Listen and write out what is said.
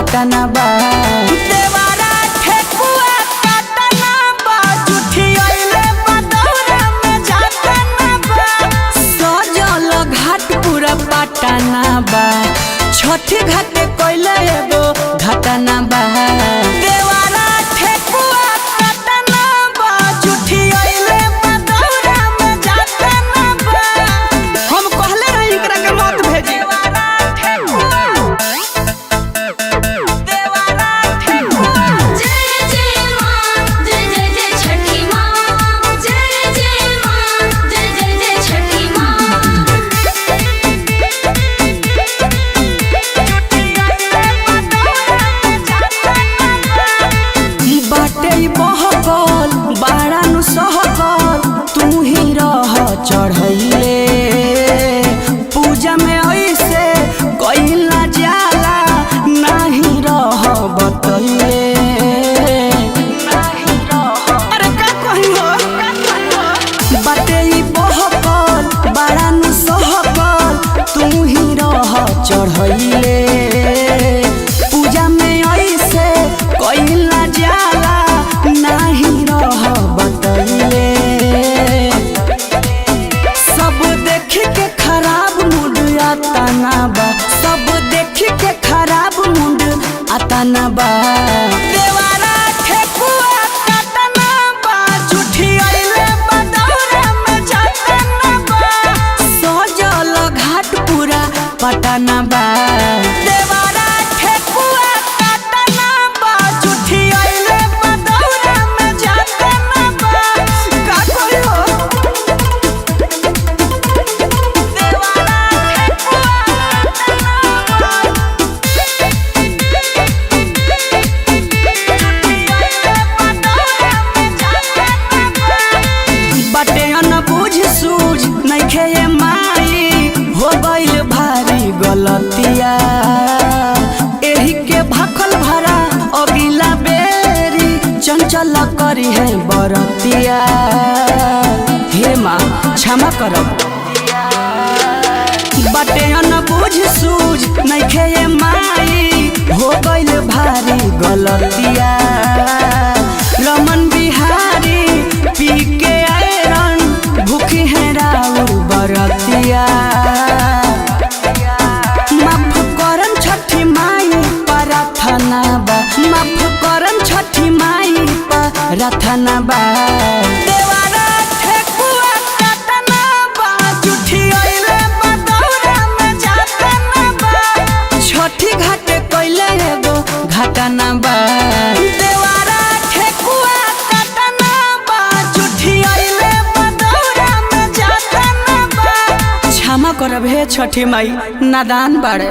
घटना बा। देवारा ठेकुआ काटना बा, जुठी आइले बदौरा में जातना बा। सजल घाट पूरा पटना बा, छठी घाटे कोइले एगो घटना बा। देवारा ठेकुआ काटना बा, जुठी आइले बदौरा में जातना बा। हम कहले रही एकरा के मत भेजी। बाड़ा नु सहकल तू ही रह चढ़ैले, पूजा में ऐसे कइला जाला नहीं रह बतैले। अरे का कही हो बाटे ई बहकल, बाड़ा नु सहकल तू ही रह चढ़ैले, पूजा में ऐसे कइला जाला नहीं रह बतैले। सब देख के खराब मूड आतना बा, सब देख के खराब मूड आतना बा। देवारा ठेकुआ काटना बा, जुठी आइले बदौरा में जातना बा। सजल घाट पूरा पटना बा। देवारा ठेकुआ काटना बा, जुठी आइले बदौरा में जातना बा। का कोई हो देवारा बाटे न बुझ सूझ नइखे ये माई, हो गइल भारी गलतिया। एही के भाखल भरा अगिला बेरी चंचल करी है बरतिया। हे माँ क्षमा करब। बाटे न बुझ सूझ नइखे ये माई, हो गइल भारी गलतिया। रमन बिहारी पी के आयरन भूखी है राउर बरतिया। माफ करम छठी माई प्रार्थना बा, माफ करम छठी माई प्रार्थना बा। देवारा ठेकुआ काटना बा, जुठी आइले बदौरा में जातना बा। छठी घाटे कोइले एगो घटना बा। देवारा ठेकुआ काटना बा, जुठी आइले बदौरा में जातना बा। क्षमा करब हे छठी माई, नादान बाड़े।